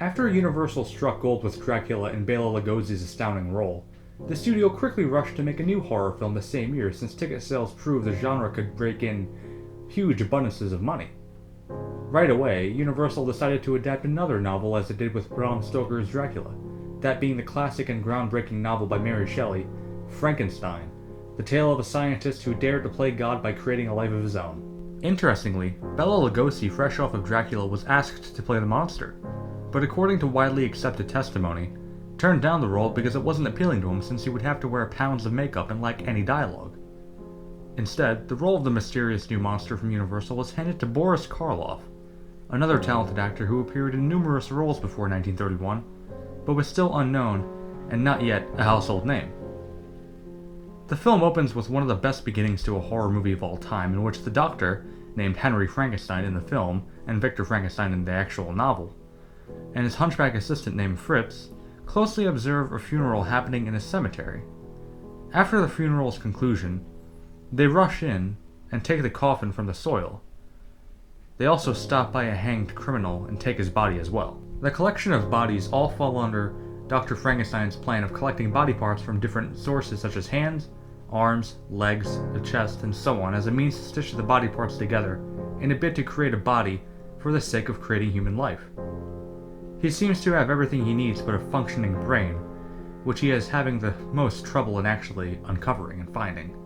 After Universal struck gold with Dracula and Bela Lugosi's astounding role, the studio quickly rushed to make a new horror film the same year since ticket sales proved the genre could rake in huge abundances of money. Right away, Universal decided to adapt another novel as it did with Bram Stoker's Dracula, that being the classic and groundbreaking novel by Mary Shelley, Frankenstein, the tale of a scientist who dared to play God by creating a life of his own. Interestingly, Bela Lugosi, fresh off of Dracula, was asked to play the monster, but according to widely accepted testimony, turned down the role because it wasn't appealing to him since he would have to wear pounds of makeup and lack any dialogue. Instead, the role of the mysterious new monster from Universal was handed to Boris Karloff, another talented actor who appeared in numerous roles before 1931, but was still unknown and not yet a household name. The film opens with one of the best beginnings to a horror movie of all time, in which the Doctor, named Henry Frankenstein in the film and Victor Frankenstein in the actual novel, and his hunchback assistant named Fritz, closely observe a funeral happening in a cemetery. After the funeral's conclusion, they rush in and take the coffin from the soil. They also stop by a hanged criminal and take his body as well. The collection of bodies all fall under Dr. Frankenstein's plan of collecting body parts from different sources such as hands, arms, legs, a chest, and so on as a means to stitch the body parts together in a bid to create a body for the sake of creating human life. He seems to have everything he needs but a functioning brain, which he is having the most trouble in actually uncovering and finding.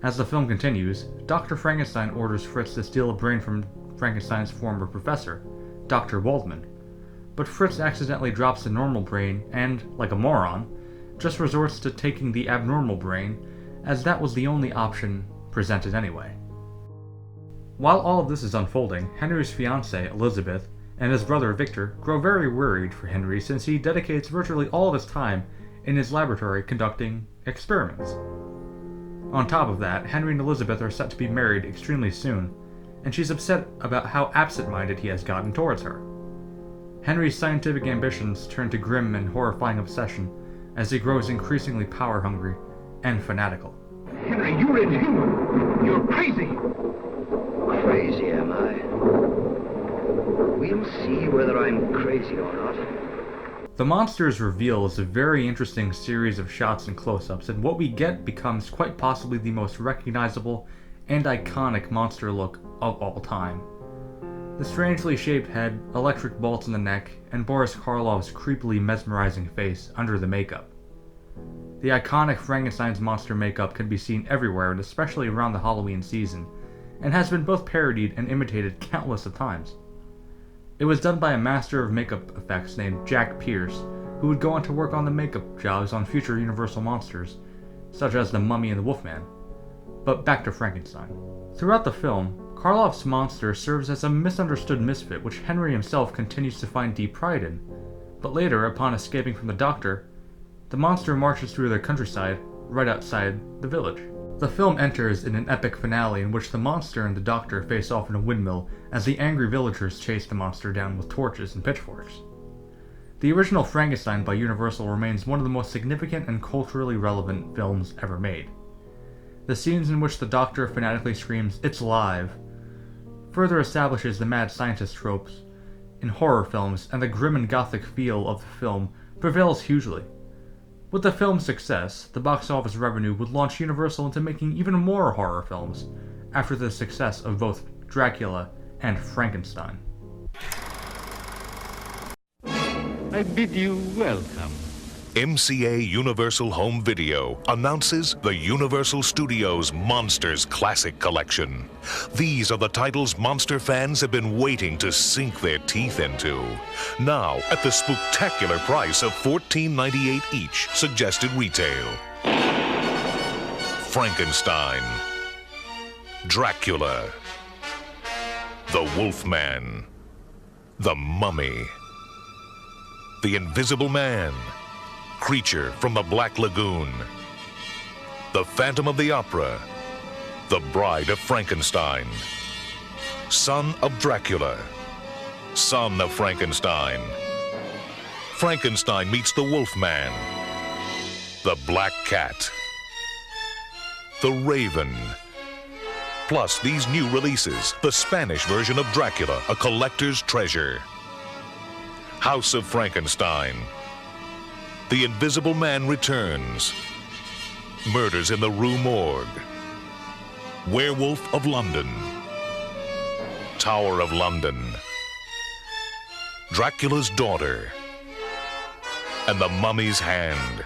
As the film continues, Dr. Frankenstein orders Fritz to steal a brain from Frankenstein's former professor, Dr. Waldman, but Fritz accidentally drops the normal brain and, like a moron, just resorts to taking the abnormal brain, as that was the only option presented anyway. While all of this is unfolding, Henry's fiancée, Elizabeth, and his brother Victor grow very worried for Henry since he dedicates virtually all of his time in his laboratory conducting experiments. On top of that, Henry and Elizabeth are set to be married extremely soon, and she's upset about how absent-minded he has gotten towards her. Henry's scientific ambitions turn to grim and horrifying obsession as he grows increasingly power-hungry and fanatical. Henry, you're inhuman. You're crazy. Crazy, am I? We'll see whether I'm crazy or not. The monster's reveal is a very interesting series of shots and close-ups, and what we get becomes quite possibly the most recognizable and iconic monster look of all time. The strangely shaped head, electric bolts in the neck, and Boris Karloff's creepily mesmerizing face under the makeup. The iconic Frankenstein's monster makeup can be seen everywhere, and especially around the Halloween season, and has been both parodied and imitated countless of times. It was done by a master of makeup effects named Jack Pierce, who would go on to work on the makeup jobs on future Universal monsters, such as the Mummy and the Wolfman. But back to Frankenstein. Throughout the film, Karloff's monster serves as a misunderstood misfit which Henry himself continues to find deep pride in, but later, upon escaping from the Doctor, the monster marches through the countryside right outside the village. The film enters in an epic finale in which the monster and the Doctor face off in a windmill as the angry villagers chase the monster down with torches and pitchforks. The original Frankenstein by Universal remains one of the most significant and culturally relevant films ever made. The scenes in which the Doctor fanatically screams, "It's alive!" further establishes the mad scientist tropes in horror films, and the grim and gothic feel of the film prevails hugely. With the film's success, the box office revenue would launch Universal into making even more horror films, after the success of both Dracula and Frankenstein. I bid you welcome. MCA Universal Home Video announces the Universal Studios Monsters Classic Collection. These are the titles monster fans have been waiting to sink their teeth into. Now, at the spectacular price of $14.98 each, suggested retail. Frankenstein, Dracula, the Wolfman, the Mummy, the Invisible Man, Creature from the Black Lagoon, The Phantom of the Opera, The Bride of Frankenstein, Son of Dracula, Son of Frankenstein, Frankenstein meets the Wolfman, The Black Cat, The Raven, plus these new releases, the Spanish version of Dracula, a collector's treasure. House of Frankenstein. The Invisible Man returns. Murders in the Rue Morgue. Werewolf of London. Tower of London. Dracula's Daughter. And the Mummy's Hand.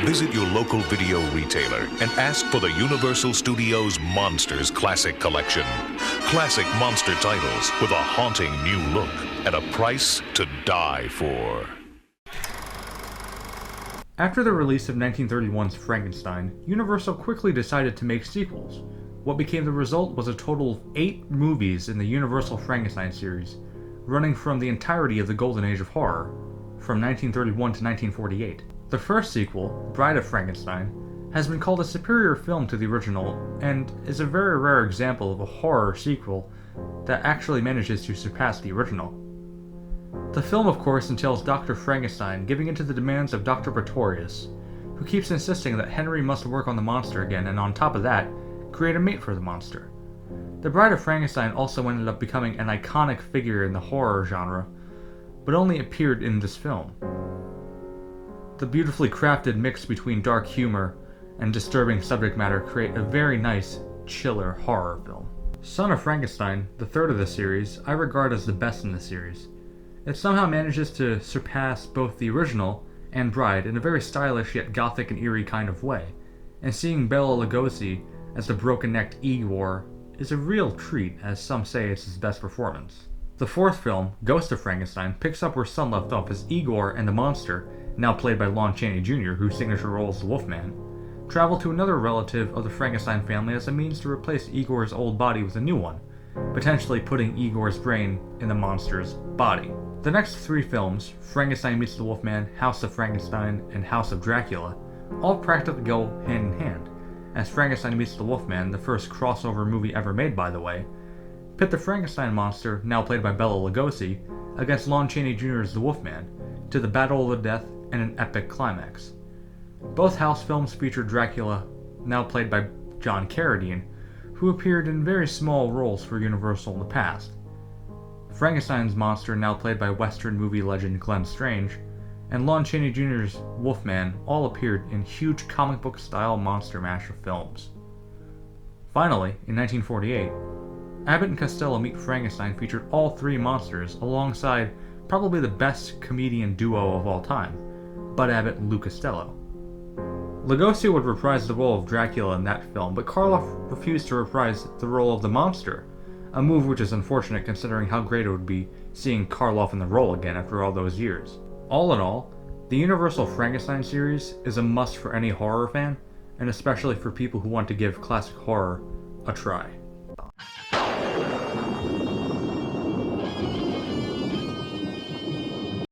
Visit your local video retailer and ask for the Universal Studios Monsters Classic Collection. Classic monster titles with a haunting new look at a price to die for. After the release of 1931's Frankenstein, Universal quickly decided to make sequels. What became the result was a total of 8 movies in the Universal Frankenstein series, running from the entirety of the Golden Age of Horror, from 1931 to 1948. The first sequel, Bride of Frankenstein, has been called a superior film to the original, and is a very rare example of a horror sequel that actually manages to surpass the original. The film, of course, entails Dr. Frankenstein giving in to the demands of Dr. Pretorius, who keeps insisting that Henry must work on the monster again, and on top of that, create a mate for the monster. The Bride of Frankenstein also ended up becoming an iconic figure in the horror genre, but only appeared in this film. The beautifully crafted mix between dark humor and disturbing subject matter create a very nice, chiller horror film. Son of Frankenstein, the third of the series, I regard as the best in the series. It somehow manages to surpass both the original and Bride in a very stylish yet gothic and eerie kind of way, and seeing Bela Lugosi as the broken-necked Igor is a real treat, as some say it's his best performance. The fourth film, Ghost of Frankenstein, picks up where Son left off as Igor and the monster, now played by Lon Chaney Jr., whose signature role is the Wolfman, travel to another relative of the Frankenstein family as a means to replace Igor's old body with a new one, potentially putting Igor's brain in the monster's body. The next 3 films, Frankenstein Meets the Wolfman, House of Frankenstein, and House of Dracula, all practically go hand in hand, as Frankenstein Meets the Wolfman, the first crossover movie ever made by the way, pit the Frankenstein monster, now played by Bela Lugosi, against Lon Chaney Jr.'s The Wolfman, to the battle of the death and an epic climax. Both House films feature Dracula, now played by John Carradine, who appeared in very small roles for Universal in the past. Frankenstein's monster, now played by Western movie legend Glenn Strange, and Lon Chaney Jr.'s Wolfman all appeared in huge comic book style monster mash of films. Finally, in 1948, Abbott and Costello Meet Frankenstein featured all 3 monsters alongside probably the best comedian duo of all time, Bud Abbott and Lou Costello. Lugosi would reprise the role of Dracula in that film, but Karloff refused to reprise the role of the monster, a move which is unfortunate considering how great it would be seeing Karloff in the role again after all those years. All in all, the Universal Frankenstein series is a must for any horror fan, and especially for people who want to give classic horror a try.